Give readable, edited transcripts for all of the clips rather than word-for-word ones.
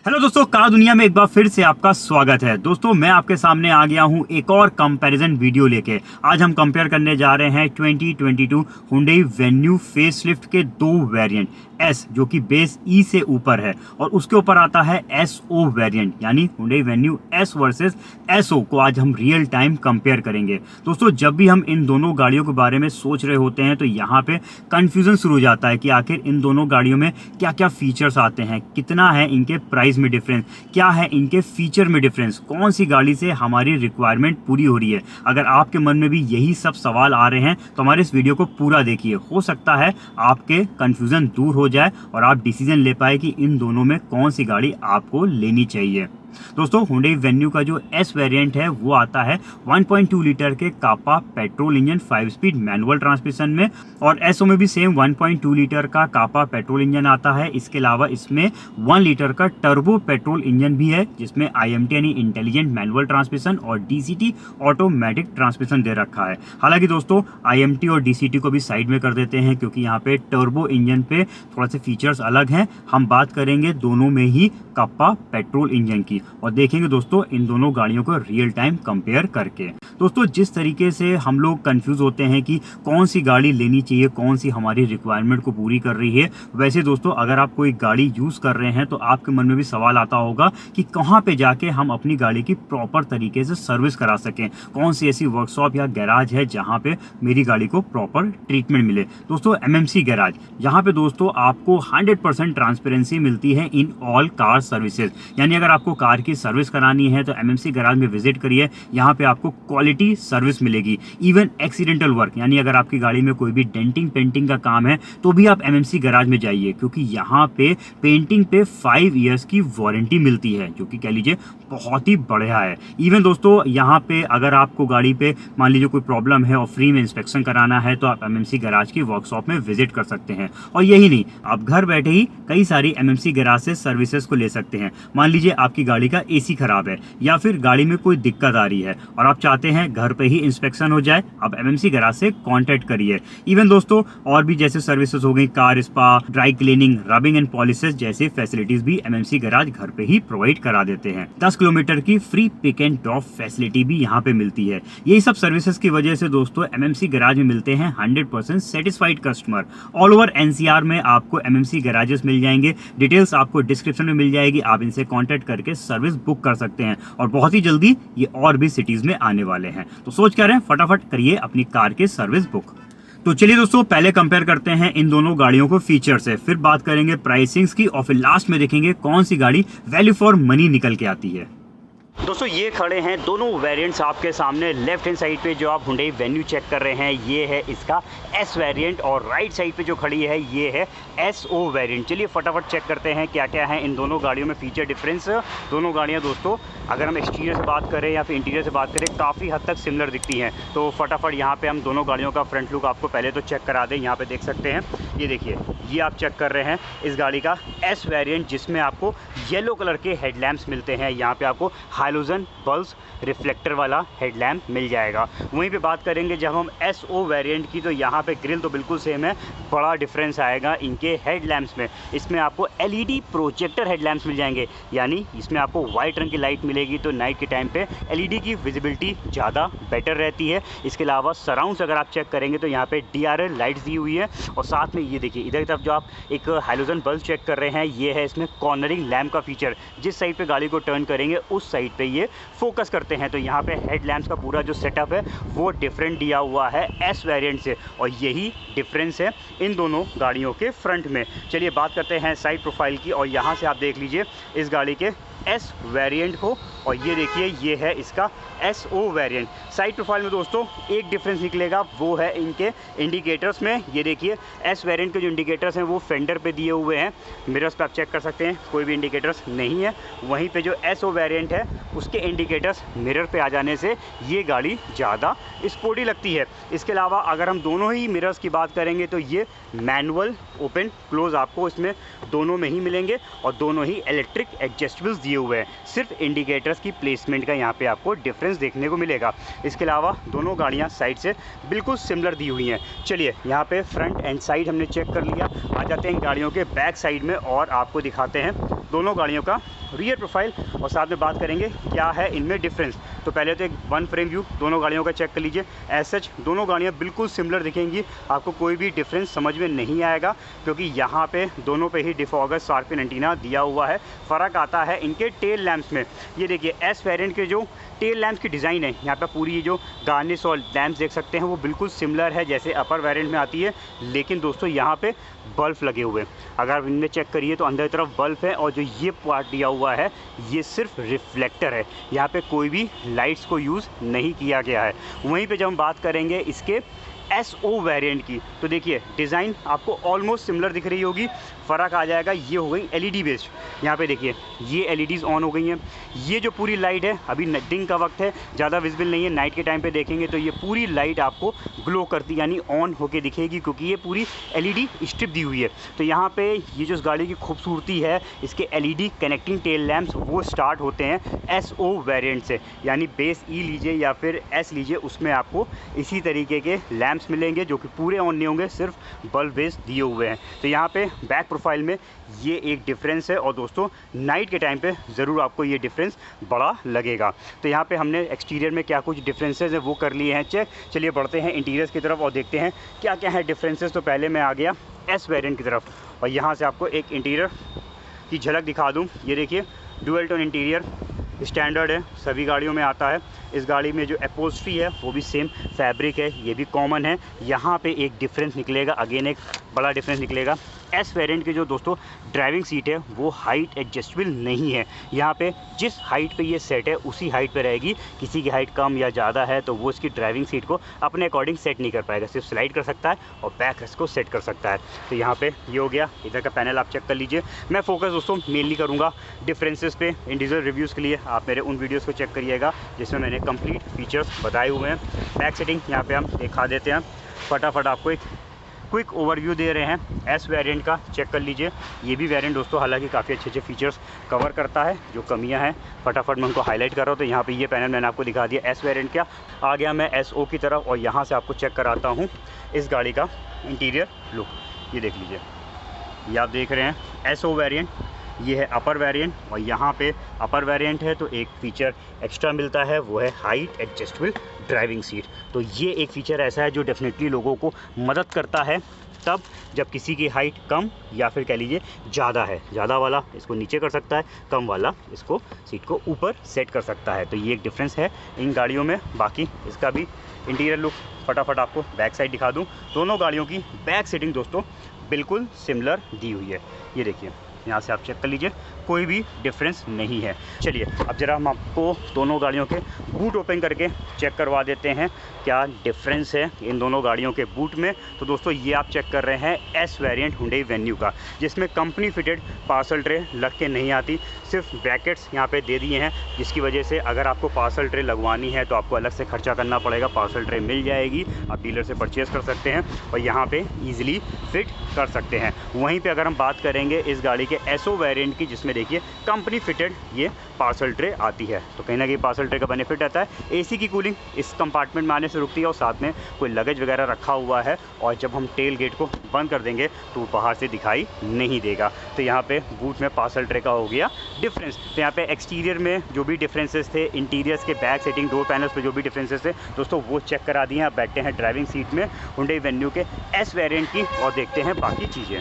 Hello दोस्तों, car दुनिया में एक बार फिर से आपका स्वागत है। दोस्तों मैं आपके सामने आ गया हूं एक और कंपैरिजन वीडियो लेके। आज हम कंपेयर करने जा रहे हैं 2022 Hyundai Venue फेसलिफ्ट के दो वेरिएंट, एस जो कि बेस ई से ऊपर है और उसके ऊपर आता है एसओ वेरिएंट, यानी Hyundai Venue S versus SO को आज हम रियल टाइम कंपेयर करेंगे। दोस्तों जब भी हम इन दोनों गाड़ियों के बारे में सोच रहे होते हैं तो यहाँ पे कंफ्यूजन शुरू हो जाता है कि आखिर इन दोनों गाड़ियों में क्या क्या फीचर्स आते हैं, कितना है इनके प्राइस में डिफरेंस, क्या है इनके फीचर में डिफरेंस, कौन सी गाड़ी से हमारी रिक्वायरमेंट पूरी हो रही है। अगर आपके मन में भी यही सब सवाल आ रहे हैं तो हमारे इस वीडियो को पूरा देखिए। हो सकता है आपके कंफ्यूजन दूर हो जाए और आप डिसीजन ले पाए कि इन दोनों में कौन सी गाड़ी आपको लेनी चाहिए। दोस्तों Hyundai Venue का जो एस वेरिएंट है वो आता है 1.2 लीटर के Kappa petrol engine 5 speed manual transmission में, और एसओ में भी सेम 1.2 लीटर का कापा पेट्रोल इंजन आता है। इसके अलावा इसमें 1 लीटर का टर्बो पेट्रोल इंजन भी है जिसमें IMT यानी इंटेलिजेंट मैनुअल ट्रांसमिशन और DCT ऑटोमेटिक ट्रांसमिशन दे रखा है। हालांकि दोस्तों IMT और DCT को भी साइड में कर देते हैं क्योंकि यहाँ पे टर्बो इंजन पे थोड़ा से फीचर्स अलग हैं। हम बात करेंगे दोनों में ही कापा पेट्रोल इंजन की और देखेंगे दोस्तों इन दोनों गाड़ियों को रियल टाइम कंपेयर करके। दोस्तों जिस तरीके से हम लोग कंफ्यूज होते हैं कि कौन सी गाड़ी लेनी चाहिए, कौन सी हमारी रिक्वायरमेंट को पूरी कर रही है, वैसे दोस्तों अगर आप कोई गाड़ी यूज कर रहे हैं तो आपके मन में भी सवाल आता होगा कि कहाँ पे जाके हम अपनी गाड़ी की प्रॉपर तरीके से सर्विस करा सकें, कौन सी ऐसी वर्कशॉप या गैराज है जहाँ पे मेरी गाड़ी को प्रॉपर ट्रीटमेंट मिले। दोस्तों MMC गैराज, यहाँ पे दोस्तों आपको 100% ट्रांसपेरेंसी मिलती है इन ऑल कार सर्विसेज। यानी अगर आपको कार की सर्विस करानी है तो MMC गैराज में विजिट करिए, यहाँ पे आपको क्वालिटी सर्विस मिलेगी। इवन एक्सीडेंटल वर्क, यानी अगर आपकी गाड़ी में कोई भी डेंटिंग पेंटिंग का काम है तो भी आप MMC गैराज में जाइए क्योंकि यहाँ पे पेंटिंग पे 5 इयर्स की वारंटी मिलती है जो कि कह लीजिए बहुत ही बढ़िया है। इवन दोस्तों यहाँ पे अगर आपको गाड़ी पे मान लीजिए कोई प्रॉब्लम है और फ्री में इंस्पेक्शन कराना है तो आप MMC गैराज की वर्कशॉप में विजिट कर सकते हैं। और यही नहीं, आप घर बैठे ही कई सारी MMC गैराज से सर्विसेज को ले सकते हैं। मान लीजिए आपकी गाड़ी का AC खराब है या फिर गाड़ी में कोई दिक्कत आ रही है और आप चाहते हैं घर पे ही इंस्पेक्शन हो जाए, आप MMC गैराज से कांटेक्ट करिए। इवन दोस्तों और भी जैसे सर्विसेज हो गई, car spa, dry cleaning, rubbing and polishes जैसे फैसिलिटीज भी MMC गैराज घर पे ही प्रोवाइड करा देते हैं। 10 किलोमीटर की free pick and drop facility भी यहाँ पे मिलती है। यही सब सर्विसेज की वजह से दोस्तों MMC गैराज में मिलते हैं 100% satisfied customer. All over NCR में आपको MMC गैराजेस मिल जाएंगे, डिटेल्स आपको डिस्क्रिप्शन में मिल जाएगी, आप इनसे कांटेक्ट करके सर्विस बुक कर सकते हैं और बहुत ही जल्दी ये और भी सिटीज में आने वाले हैं। तो सोच क्या रहे हैं, फटाफट करिए अपनी कार की सर्विस बुक। तो चलिए दोस्तों पहले कंपेयर करते हैं इन दोनों गाड़ियों को फीचर से, फिर बात करेंगे प्राइसिंग्स की और फिर लास्ट में देखेंगे कौन सी गाड़ी वैल्यू फॉर मनी निकल के आती है। दोस्तों ये खड़े हैं दोनों वेरिएंट्स आपके सामने। लेफ्ट हैंड साइड पे जो आप Hyundai Venue चेक कर रहे हैं ये है इसका S वेरिएंट और राइट साइड पे जो खड़ी है ये है SO वेरिएंट। चलिए फटाफट चेक करते हैं क्या क्या है इन दोनों गाड़ियों में फीचर डिफरेंस। दोनों गाड़ियां दोस्तों अगर हम एक्सटीरियर से बात करें या फिर इंटीरियर से बात करें काफ़ी हद तक सिमिलर दिखती हैं। तो फटाफट यहाँ पर हम दोनों गाड़ियों का फ्रंट लुक आपको पहले तो चेक करा दें। यहाँ पर देख सकते हैं, ये देखिए, ये आप चेक कर रहे हैं इस गाड़ी का S वेरिएंट जिसमें आपको येलो कलर के हेडलैम्प्स मिलते हैं। यहाँ पे आपको हाइलोजन बल्ब रिफ्लेक्टर वाला हेडलैम्प मिल जाएगा। वहीं पे बात करेंगे जब हम SO वेरिएंट की तो यहाँ पे ग्रिल तो बिल्कुल सेम है, बड़ा डिफरेंस आएगा इनके हेडलैम्प्स में। इसमें आपको LED प्रोजेक्टर हेडलैम्प्स मिल जाएंगे, यानी इसमें आपको वाइट रंग की लाइट मिलेगी तो नाइट के टाइम पे LED की विजिबिलिटी ज़्यादा बेटर रहती है। इसके अलावा सराउंड्स अगर आप चेक करेंगे तो यहाँ पे DRL लाइट्स दी हुई है और साथ में ये देखिए इधर की तरफ जो आप एक हाइलोजन बल्ब चेक कर रहे हैं ये है इसमें कॉर्नरिंग लैम्प का फीचर। जिस साइड पे गाड़ी को टर्न करेंगे उस साइड पे ये फोकस करते हैं। तो यहाँ पे हेडलैम्प्स का पूरा जो सेटअप है वो डिफरेंट दिया हुआ है S वेरिएंट से और यही डिफरेंस है इन दोनों गाड़ियों के फ्रंट में। चलिए बात करते हैं साइड प्रोफाइल की और यहाँ से आप देख लीजिए इस गाड़ी के S वेरिएंट को और ये देखिए ये है इसका SO वेरिएंट। साइड प्रोफाइल में दोस्तों एक डिफरेंस निकलेगा, वो है इनके इंडिकेटर्स में। ये देखिए S वेरिएंट के जो इंडिकेटर्स हैं वो फेंडर पे दिए हुए हैं, मिरर्स पे आप चेक कर सकते हैं कोई भी इंडिकेटर्स नहीं है। वहीं पे जो SO वेरिएंट है उसके इंडिकेटर्स मिरर पे आ जाने से ये गाड़ी ज़्यादा स्पोर्टी लगती है। इसके अलावा अगर हम दोनों ही मिरर्स की बात करेंगे तो ये मैनुअल ओपन क्लोज आपको इसमें दोनों में ही मिलेंगे और दोनों ही इलेक्ट्रिक एडजस्टेबल्स दिए हुए हैं। सिर्फ इंडिकेटर्स की प्लेसमेंट का यहाँ पे आपको डिफरेंस देखने को मिलेगा। इसके अलावा दोनों गाड़ियाँ साइड से बिल्कुल सिमिलर दी हुई हैं। चलिए यहाँ पे फ्रंट एंड साइड हमने चेक कर लिया, आ जाते हैं गाड़ियों के बैक साइड में और आपको दिखाते हैं दोनों गाड़ियों का रियर प्रोफाइल और साथ में बात करेंगे क्या है इनमें डिफरेंस। तो पहले तो एक वन फ्रेम व्यू दोनों गाड़ियों का चेक कर लीजिए। एज सच दोनों गाड़ियाँ बिल्कुल सिमिलर दिखेंगी, आपको कोई भी डिफरेंस समझ में नहीं आएगा क्योंकि यहाँ पे दोनों पे ही डिफॉगर शार्क फिन एंटीना दिया हुआ है। फ़र्क आता है इनके टेल लैंप्स में। ये देखिए एस वेरिएंट के जो टेल लैंप्स की डिज़ाइन है, यहाँ पे पूरी ये जो गार्निश और लैंप्स देख सकते हैं वो बिल्कुल सिमिलर है जैसे अपर वेरिएंट में आती है, लेकिन दोस्तों यहाँ पे बल्ब लगे हुए हैं। अगर इनमें चेक करिए तो अंदर तरफ बल्ब है और जो ये पार्ट दिया हुआ है ये सिर्फ रिफ्लेक्टर है, यहाँ पे कोई भी लाइट्स को यूज़ नहीं किया गया है। वहीं पे जब हम बात करेंगे इसके SO वेरिएंट की तो देखिए डिज़ाइन आपको ऑलमोस्ट सिमिलर दिख रही होगी। फ़र्क आ जाएगा, ये हो गई LED बेस्ड। यहाँ पे देखिए ये LEDs ऑन हो गई हैं। ये जो पूरी लाइट है अभी दिन का वक्त है, ज़्यादा विजिबल नहीं है, नाइट के टाइम पे देखेंगे तो ये पूरी लाइट आपको ग्लो करती यानी ऑन होके दिखेगी क्योंकि ये पूरी LED स्ट्रिप दी हुई है। तो यहाँ पे ये जो इस गाड़ी की खूबसूरती है इसके LED कनेक्टिंग टेल लैंप्स वो स्टार्ट होते हैं SO वेरिएंट से, यानी बेस E लीजिए या फिर S लीजिए, उसमें आपको इसी तरीके के लैंप्स मिलेंगे जो कि पूरे ऑन नहीं होंगे, सिर्फ बल्ब बेस दिए हुए हैं। तो यहाँ पे बैक प्रोफाइल में ये एक डिफरेंस है और दोस्तों नाइट के टाइम पे ज़रूर आपको ये डिफरेंस बड़ा लगेगा। तो यहाँ पे हमने एक्सटीरियर में क्या कुछ डिफरेंसेस है वो कर लिए हैं चेक। चलिए बढ़ते हैं इंटीरियर्स की तरफ और देखते हैं क्या क्या है डिफरेंसेस। तो पहले मैं आ गया एस वेरिएंट की तरफ और यहाँ से आपको एक इंटीरियर की झलक दिखा दूँ। ये देखिए डुअल टोन इंटीरियर स्टैंडर्ड है, सभी गाड़ियों में आता है। इस गाड़ी में जो अपहोल्स्ट्री है वो भी सेम फैब्रिक है, ये भी कॉमन है। यहाँ पे एक डिफरेंस निकलेगा, अगेन एक बड़ा डिफरेंस निकलेगा। एस वेरिएंट की जो दोस्तों ड्राइविंग सीट है वो हाइट एडजस्टेबल नहीं है। यहाँ पे जिस हाइट पे ये सेट है उसी हाइट पे रहेगी। किसी की हाइट कम या ज़्यादा है तो वो इसकी ड्राइविंग सीट को अपने अकॉर्डिंग सेट नहीं कर पाएगा, सिर्फ स्लाइड कर सकता है और बैक रेस्ट को सेट कर सकता है। तो यहाँ पे ये हो गया, इधर का पैनल आप चेक कर लीजिए। मैं फोकस दोस्तों मेनली करूँगा डिफरेंसेस पे। इंडिविजुअल रिव्यूज़ के लिए आप मेरे उन वीडियोज़ को चेक करिएगा जिसमें मैंने कंप्लीट फीचर्स बताए हुए हैं। बैक सेटिंग यहाँ पे हम दिखा देते हैं, फटाफट आपको एक क्विक ओवरव्यू दे रहे हैं। एस वेरिएंट का चेक कर लीजिए। ये भी वेरिएंट दोस्तों हालांकि काफ़ी अच्छे फीचर्स कवर करता है, जो कमियां हैं फटाफट मैं उनको हाईलाइट कर रहा हूँ। तो यहाँ पे ये पैनल मैंने आपको दिखा दिया एस वेरिएंट का। आ गया मैं SO की तरफ और यहाँ से आपको चेक कराता हूँ इस गाड़ी का इंटीरियर लुक। ये देख लीजिए, ये आप देख रहे हैं SO वेरिएंट, ये है अपर वेरिएंट और यहाँ पे अपर वेरिएंट है तो एक फ़ीचर एक्स्ट्रा मिलता है, वो है हाइट एडजस्टेबल ड्राइविंग सीट। तो ये एक फ़ीचर ऐसा है जो डेफिनेटली लोगों को मदद करता है तब जब किसी की हाइट कम या फिर कह लीजिए ज़्यादा है। ज़्यादा वाला इसको नीचे कर सकता है, कम वाला इसको सीट को ऊपर सेट कर सकता है। तो ये एक डिफरेंस है इन गाड़ियों में। बाकी इसका भी इंटीरियर लुक फटाफट आपको बैक साइड दिखा दूँ। दोनों गाड़ियों की बैक सीटिंग दोस्तों बिल्कुल सिमिलर दी हुई है। ये देखिए, यहाँ से आप चेक कर लीजिए, कोई भी डिफरेंस नहीं है। चलिए अब जरा हम आपको दोनों गाड़ियों के बूट ओपन करके चेक करवा देते हैं क्या डिफरेंस है इन दोनों गाड़ियों के बूट में। तो दोस्तों ये आप चेक कर रहे हैं एस वेरिएंट हुंडई वेन्यू का, जिसमें कंपनी फिटेड पार्सल ट्रे लग के नहीं आती, सिर्फ ब्रैकेट्स यहाँ पे दे दिए हैं, जिसकी वजह से अगर आपको पार्सल ट्रे लगवानी है तो आपको अलग से खर्चा करना पड़ेगा। पार्सल ट्रे मिल जाएगी, आप डीलर से परचेज़ कर सकते हैं और यहाँ पे ईजिली फिट कर सकते हैं। वहीं पे अगर हम बात करेंगे इस गाड़ी के SO वेरिएंट की, जिसमें देखिए कंपनी फिटेड ये पार्सल ट्रे आती है, तो कहीं ना कहीं पार्सल ट्रे का बेनिफिट आता है। AC की कूलिंग इस कंपार्टमेंट में आने से रुकती है और साथ में कोई लगेज वगैरह रखा हुआ है और जब हम टेल गेट को बंद कर देंगे तो वो बाहर से दिखाई नहीं देगा। तो यहाँ पे बूट में पार्सल ट्रे का हो गया डिफरेंस। तो यहाँ पे एक्सटीरियर में जो भी डिफरेंसेस थे, इंटीरियर्स के बैक सेटिंग डोर पैनल्स पे जो भी डिफरेंसेस थे दोस्तों वो चेक करा दिए हैं। अब बैठते हैं ड्राइविंग सीट में हुंडई वेन्यू के S वेरिएंट की और देखते हैं बाकी चीज़ें।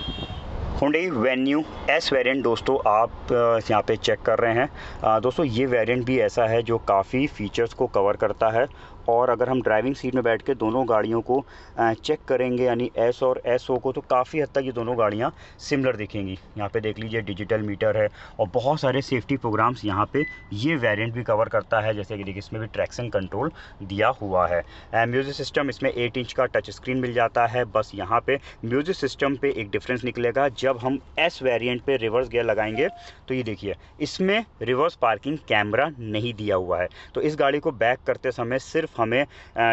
हुंडई वेन्यू S वेरिएंट दोस्तों आप यहाँ पे चेक कर रहे हैं। दोस्तों ये वेरिएंट भी ऐसा है जो काफ़ी फ़ीचर्स को कवर करता है और अगर हम ड्राइविंग सीट में बैठ के दोनों गाड़ियों को चेक करेंगे यानी S और SO को, तो काफ़ी हद तक ये दोनों गाड़ियाँ सिमिलर दिखेंगी। यहाँ पे देख लीजिए डिजिटल मीटर है और बहुत सारे सेफ्टी प्रोग्राम्स यहाँ पे ये वेरिएंट भी कवर करता है, जैसे कि देखिए इसमें भी ट्रैक्शन कंट्रोल दिया हुआ है। म्यूज़िक सिस्टम इसमें 8 इंच का टच स्क्रीन मिल जाता है। बस यहाँ पे म्यूज़िक सिस्टम पे एक डिफरेंस निकलेगा, जब हम S वेरिएंट पे रिवर्स गियर लगाएंगे तो ये देखिए इसमें रिवर्स पार्किंग कैमरा नहीं दिया हुआ है। तो इस गाड़ी को बैक करते समय सिर्फ हमें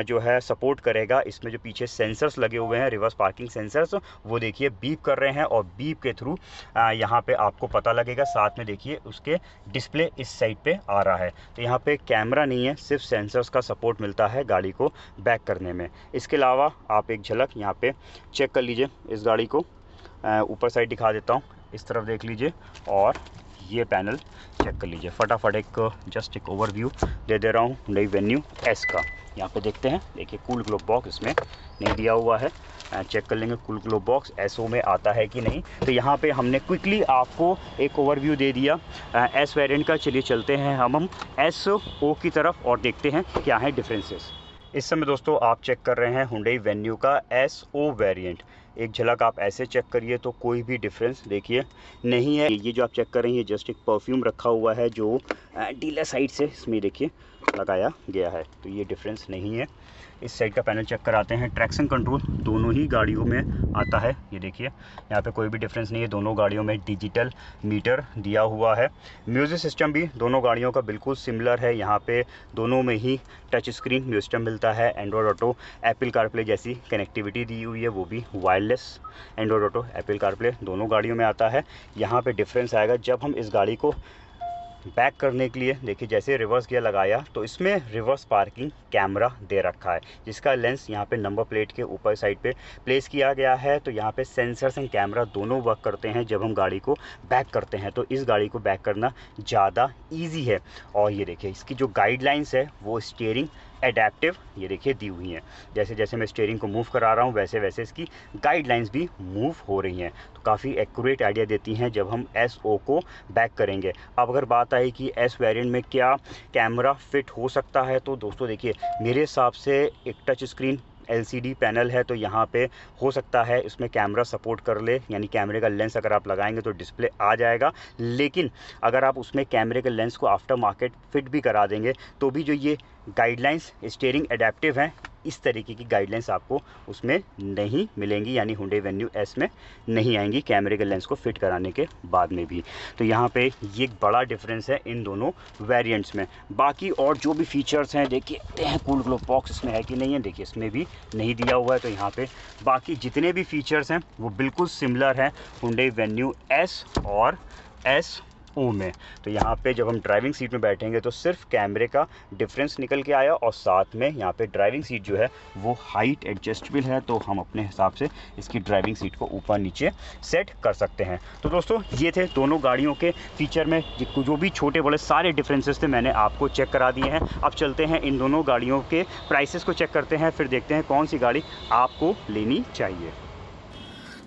जो है सपोर्ट करेगा इसमें जो पीछे सेंसर्स लगे हुए हैं, रिवर्स पार्किंग सेंसर्स, वो देखिए बीप कर रहे हैं और बीप के थ्रू यहाँ पे आपको पता लगेगा। साथ में देखिए उसके डिस्प्ले इस साइड पे आ रहा है। तो यहाँ पे कैमरा नहीं है, सिर्फ सेंसर्स का सपोर्ट मिलता है गाड़ी को बैक करने में। इसके अलावा आप एक झलक यहाँ पे चेक कर लीजिए इस गाड़ी को, ऊपर साइड दिखा देता हूँ। इस तरफ देख लीजिए और ये पैनल चेक कर लीजिए। फटाफट जस्ट एक ओवरव्यू दे दे रहा हूँ Hyundai Venue S का। यहाँ पे देखते हैं, देखिए कूल ग्लो बॉक्स इसमें नहीं दिया हुआ है, चेक कर लेंगे कूल ग्लो बॉक्स SO में आता है कि नहीं। तो यहाँ पे हमने क्विकली आपको एक ओवरव्यू दे दिया S वेरिएंट का। चलिए चलते हैं हम SO की तरफ और देखते हैं क्या है डिफरेंसेस। इस समय दोस्तों आप चेक कर रहे हैं Hyundai Venue का SO वेरिएंट। एक झलक आप ऐसे चेक करिए तो कोई भी डिफरेंस देखिए नहीं है। ये जो आप चेक कर रहे हैं ये जस्ट एक परफ्यूम रखा हुआ है जो डीलर साइड से इसमें देखिए लगाया गया है, तो ये डिफरेंस नहीं है। इस साइड का पैनल चेक कराते हैं। ट्रैक्शन कंट्रोल दोनों ही गाड़ियों में आता है, ये देखिए यहाँ पे कोई भी डिफरेंस नहीं है। दोनों गाड़ियों में डिजिटल मीटर दिया हुआ है। म्यूज़िक सिस्टम भी दोनों गाड़ियों का बिल्कुल सिमिलर है। यहाँ पे दोनों में ही टच स्क्रीन म्यूजिक सिस्टम मिलता है। एंड्रॉयड ऑटो, एप्पल कारप्ले जैसी कनेक्टिविटी दी हुई है, वो भी wireless. Android auto, Apple CarPlay दोनों गाड़ियों में आता है। यहाँ पे डिफरेंस आएगा जब हम इस गाड़ी को बैक करने के लिए, देखिए जैसे रिवर्स गियर लगाया तो इसमें रिवर्स पार्किंग कैमरा दे रखा है, जिसका लेंस यहाँ पे नंबर प्लेट के ऊपर साइड पे प्लेस किया गया है। तो यहाँ पे सेंसर्स एंड कैमरा दोनों वर्क करते हैं जब हम गाड़ी को बैक करते हैं, तो इस गाड़ी को बैक करना ज़्यादा ईजी है। और ये देखिए इसकी जो गाइडलाइंस है वो स्टीयरिंग एडेप्टिव ये देखिए दी हुई हैं। जैसे जैसे मैं स्टीयरिंग को मूव करा रहा हूँ वैसे वैसे इसकी गाइडलाइंस भी मूव हो रही हैं, तो काफ़ी एक्यूरेट आइडिया देती हैं जब हम SO को बैक करेंगे। अब अगर बात आई कि S वेरिएंट में क्या कैमरा फिट हो सकता है, तो दोस्तों देखिए मेरे हिसाब से एक टच स्क्रीन LCD पैनल है, तो यहाँ पे हो सकता है इसमें कैमरा सपोर्ट कर ले, यानी कैमरे का लेंस अगर आप लगाएंगे तो डिस्प्ले आ जाएगा। लेकिन अगर आप उसमें कैमरे के लेंस को आफ्टर मार्केट फिट भी करा देंगे तो भी जो ये गाइडलाइंस स्टीयरिंग एडेप्टिव हैं, इस तरीके की गाइडलाइंस आपको उसमें नहीं मिलेंगी, यानी Hyundai Venue S में नहीं आएंगी कैमरे के लेंस को फिट कराने के बाद में भी। तो यहाँ पे ये एक बड़ा डिफरेंस है इन दोनों वेरिएंट्स में। बाकी और जो भी फीचर्स हैं देखते हैं कूल ग्लो बॉक्स इसमें है कि नहीं है। देखिए इसमें भी नहीं दिया हुआ है, तो यहाँ पे बाकी जितने भी फीचर्स हैं वो बिल्कुल सिमिलर हैं Hyundai Venue S और SO में। तो यहाँ पे जब हम ड्राइविंग सीट में बैठेंगे तो सिर्फ कैमरे का डिफरेंस निकल के आया, और साथ में यहाँ पे ड्राइविंग सीट जो है वो हाइट एडजस्टेबल है, तो हम अपने हिसाब से इसकी ड्राइविंग सीट को ऊपर नीचे सेट कर सकते हैं। तो दोस्तों ये थे दोनों गाड़ियों के फीचर में जो भी छोटे बड़े सारे डिफरेंसेस थे मैंने आपको चेक करा दिए हैं। अब चलते हैं इन दोनों गाड़ियों के प्राइसेस को चेक करते हैं, फिर देखते हैं कौन सी गाड़ी आपको लेनी चाहिए।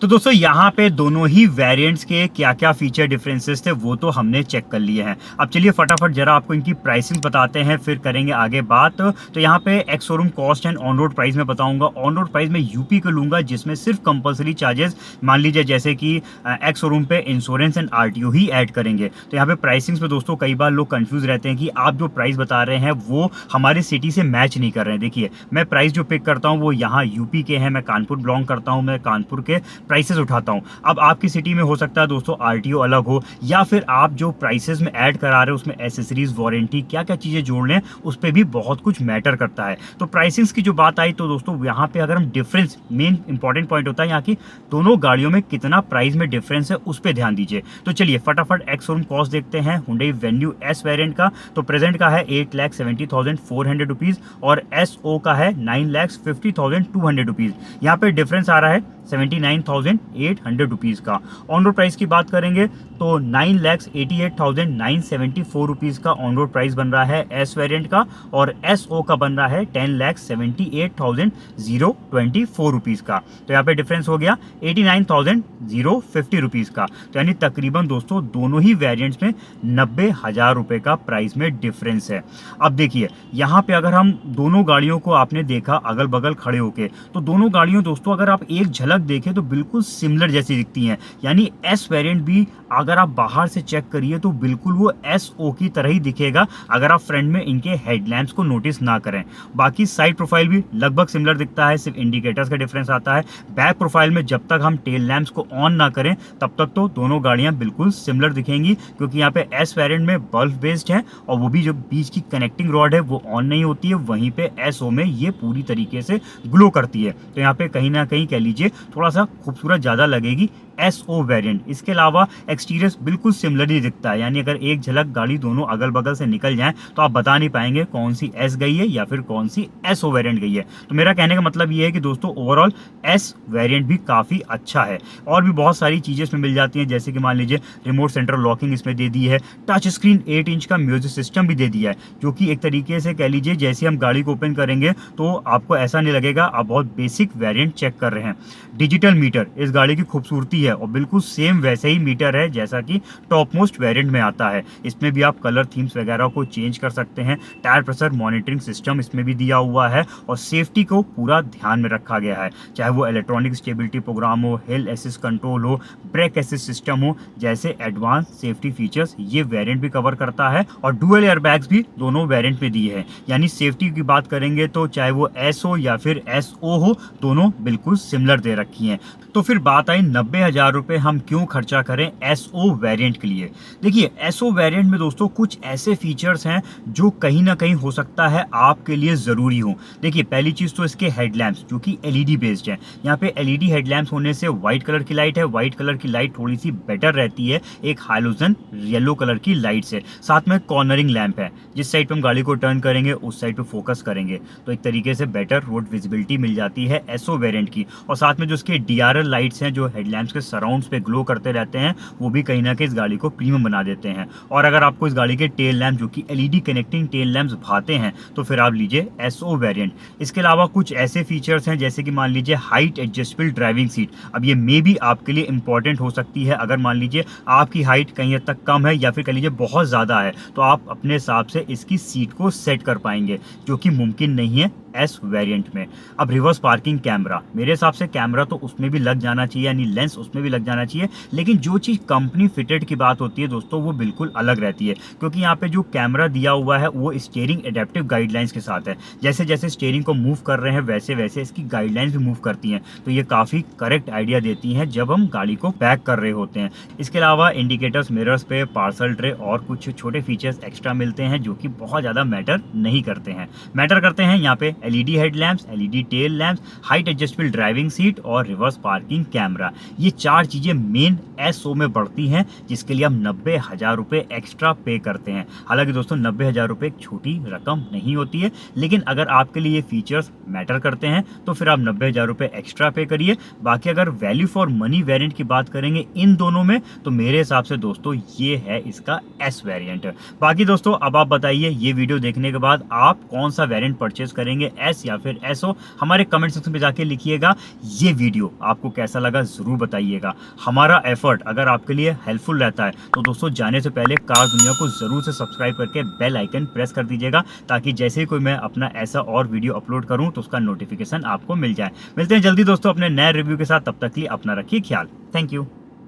तो दोस्तों यहाँ पे दोनों ही वेरिएंट्स के क्या क्या फीचर डिफरेंसेस थे वो तो हमने चेक कर लिए हैं। अब चलिए फटाफट जरा आपको इनकी प्राइसिंग बताते हैं, फिर करेंगे आगे बात। तो यहाँ पे ex showroom cost and on road price में बताऊंगा। ऑन रोड प्राइस में यूपी को लूंगा, जिसमें सिर्फ कंपलसरी चार्जेस मान लीजिए जैसे कि एक्स शोरूम पे insurance and RTO he add करेंगे। तो यहाँ पे प्राइसिंग पे दोस्तों कई बार लोग कंफ्यूज रहते हैं कि आप जो प्राइस बता रहे हैं वो हमारे सिटी से मैच नहीं कर रहे हैं। देखिए मैं प्राइस जो पिक करता हूँ वो यहाँ यूपी के हैं, मैं कानपुर बिलोंग करता हूँ, मैं कानपुर के प्राइसेस उठाता हूं। अब आपकी सिटी में हो सकता है दोस्तों RTO अलग हो, या फिर आप जो प्राइसेस में ऐड करा रहे हो उसमें एसेसरीज, वारंटी, क्या क्या चीजें जोड़ लें उस पर भी बहुत कुछ मैटर करता है। तो प्राइसिंग्स की जो बात आई तो दोस्तों यहाँ पे अगर हम डिफरेंस, मेन इंपॉर्टेंट पॉइंट होता है यहाँ की दोनों गाड़ियों में कितना प्राइस में डिफरेंस है उस पर ध्यान दीजिए। तो चलिए फटाफट एक्स शोरूम कॉस्ट देखते हैं Hyundai Venue S वेरिएंट का। तो प्रेजेंट का है 8,70,400 रुपीज और SO का है 9,50,200 रुपीज। यहाँ पे डिफरेंस आ रहा है 79,800 रुपीज़ का। ऑन रोड प्राइस की बात करेंगे तो 9,88,974 रुपीज़ का ऑन रोड प्राइस बन रहा है S वेरिएंट का, और SO का बन रहा है 10,78,024 रुपीज़ का। तो यहाँ पे डिफरेंस हो गया 89,050 रुपीज़ का। तो यानी तकरीबन दोस्तों दोनों ही वेरिएंट्स में 90,000 रुपये का प्राइस में डिफरेंस है। अब देखिए यहाँ पे अगर हम दोनों गाड़ियों को आपने देखा अगल बगल खड़े होके, तो दोनों गाड़ियों दोस्तों अगर आप एक झलक देखें तो बिल्कुल सिमिलर जैसी दिखती हैं। यानी S वेरिएंट भी अगर आप बाहर से चेक करिए तो बिल्कुल वो SO की तरह ही दिखेगा अगर आप फ्रंट में इनके हेडलैम्प्स को नोटिस ना करें। बाकी साइड प्रोफाइल भी लगभग सिमिलर दिखता है, सिर्फ इंडिकेटर्स का डिफरेंस आता है। बैक प्रोफाइल में जब तक हम टेल लैंप्स को ऑन ना करें तब तक तो दोनों गाड़ियां बिल्कुल सिमिलर दिखेंगी, क्योंकि यहाँ पे S वेरिएंट में बल्ब बेस्ड है और वो भी जो बीच की कनेक्टिंग रॉड है वो ऑन नहीं होती है, वहीं पे SO में ये पूरी तरीके से ग्लो करती है। तो यहाँ पे कहीं ना कहीं कह लीजिए थोड़ा सा खूबसूरत ज़्यादा लगेगी SO वेरिएंट। इसके अलावा एक्सटीरियर बिल्कुल सिमिलर ही दिखता है, यानी अगर एक झलक गाड़ी दोनों अगल बगल से निकल जाए तो आप बता नहीं पाएंगे कौन सी S गई है या फिर कौन सी SO वेरिएंट गई है। तो मेरा कहने का मतलब ये है कि दोस्तों ओवरऑल S वेरिएंट भी काफ़ी अच्छा है। और भी बहुत सारी चीज़ें इसमें मिल जाती हैं, जैसे कि मान लीजिए रिमोट सेंट्रल लॉकिंग इसमें दे दी है, टच स्क्रीन 8 इंच का म्यूजिक सिस्टम भी दे दिया है, जो कि एक तरीके से कह लीजिए जैसे हम गाड़ी को ओपन करेंगे तो आपको ऐसा नहीं लगेगा आप बहुत बेसिक वेरिएंट चेक कर रहे हैं। डिजिटल मीटर इस गाड़ी की खूबसूरती है और बिल्कुल सेम वैसे ही मीटर है जैसा कि टॉप मोस्ट वेरिएंट में आता है। इसमें भी आप कलर थीम्स वगैरह को चेंज कर सकते हैं। टायर प्रेशर मॉनिटरिंग सिस्टम इसमें भी दिया हुआ है और सेफ्टी को पूरा ध्यान में रखा गया है, चाहे वो इलेक्ट्रॉनिक स्टेबिलिटी प्रोग्राम हो, हिल असिस्ट कंट्रोल हो, ब्रेक असिस्ट सिस्टम हो, जैसे एडवांस सेफ्टी फीचर्स ये वेरिएंट भी कवर करता है। और डुअल एयरबैग्स भी दोनों वेरिएंट में दिए हैं, यानी सेफ्टी की बात करेंगे तो चाहे वो S हो या फिर SO हो, दोनों बिल्कुल सिमिलर दे रखी हैं। तो फिर बात आई 90,000 रुपये हम क्यों खर्चा करें SO वेरिएंट के लिए। देखिए SO वेरिएंट में दोस्तों कुछ ऐसे फीचर्स हैं जो कहीं ना कहीं हो सकता है आपके लिए ज़रूरी हो। देखिए पहली चीज़ तो इसके हेडलैम्प्स जो कि LED बेस्ड हैं। यहाँ पे LED हेडलैम्प्स होने से व्हाइट कलर की लाइट है, व्हाइट कलर की लाइट थोड़ी सी बेटर रहती है एक हाइलोजन येलो कलर की लाइट से। साथ में कॉर्नरिंग लैंप है, जिस साइड पे हम गाड़ी को टर्न करेंगे उस साइड पे फोकस करेंगे तो एक तरीके से बेटर रोड विजिबिलिटी मिल जाती है SO वेरिएंट की। और साथ में जो इसके DRL लाइट्स हैं जो हेडलैम्प्स के सराउंड्स पे ग्लो करते रहते हैं, वो भी कहीं ना कहीं इस गाड़ी को प्रीमियम बना देते हैं। और अगर आपको इस गाड़ी के टेल लैंप जो कि LED कनेक्टिंग टेल लैंप्स भाते हैं तो फिर आप लीजिए SO वेरिएंट। इसके अलावा कुछ ऐसे फीचर्स हैं जैसे कि मान लीजिए हाइट एडजस्टेबल ड्राइविंग सीट। अब ये मे भी आपके लिए इंपॉर्टेंट हो सकती है, अगर मान लीजिए आपकी हाइट कहीं हद तक कम है या फिर कह लीजिए बहुत ज़्यादा है तो आप अपने हिसाब से इसकी सीट को सेट कर पाएंगे, जो कि मुमकिन नहीं है S वेरिएंट में। अब रिवर्स पार्किंग कैमरा, मेरे हिसाब से कैमरा तो उसमें भी लग जाना चाहिए, यानी लेंस उसमें भी लग जाना चाहिए, लेकिन जो चीज़ कंपनी फिटेड की बात होती है दोस्तों वो बिल्कुल अलग रहती है, क्योंकि यहाँ पे जो कैमरा दिया हुआ है वो स्टीयरिंग एडेप्टिव गाइडलाइंस के साथ है। जैसे जैसे स्टीयरिंग को मूव कर रहे हैं वैसे वैसे इसकी गाइडलाइंस भी मूव करती हैं, तो ये काफ़ी करेक्ट आइडिया देती हैं जब हम गाड़ी को पैक कर रहे होते हैं। इसके अलावा इंडिकेटर्स, मिरर्स पे पार्सल ट्रे और कुछ छोटे फीचर्स एक्स्ट्रा मिलते हैं जो कि बहुत ज़्यादा मैटर नहीं करते हैं। मैटर करते हैं यहाँ पे LED headlamps, LED tail lamps, height adjustable driving seat और रिवर्स पार्किंग कैमरा। ये 4 चीज़ें मेन SO में बढ़ती हैं, जिसके लिए हम 90,000 रुपये एक्स्ट्रा पे करते हैं। हालांकि दोस्तों 90,000 रुपये एक छोटी रकम नहीं होती है, लेकिन अगर आपके लिए ये फीचर्स मैटर करते हैं तो फिर आप 90,000 रुपये एक्स्ट्रा पे करिए। बाकी अगर वैल्यू फॉर मनी वेरिएंट की बात करेंगे इन दोनों में तो मेरे हिसाब से दोस्तों ये है इसका S वेरिएंट। बाकी दोस्तों अब आप बताइए ये वीडियो देखने के बाद आप कौन सा वेरिएंट परचेज करेंगे, S या फिर SO। हमारे कमेंट सेक्शन में जाके लिखिएगा। ये वीडियो आपको कैसा लगा जरूर बताइएगा। हमारा एफर्ट अगर आपके लिए हेल्पफुल रहता है तो दोस्तों जाने से पहले कार दुनिया को जरूर से सब्सक्राइब करके बेल आइकन प्रेस कर दीजिएगा, ताकि जैसे ही कोई मैं अपना ऐसा और वीडियो अपलोड करूं तो उसका नोटिफिकेशन आपको मिल जाए। मिलते हैं जल्दी दोस्तों अपने नए रिव्यू के साथ, तब तक के लिए अपना रखिए ख्याल। Thank you.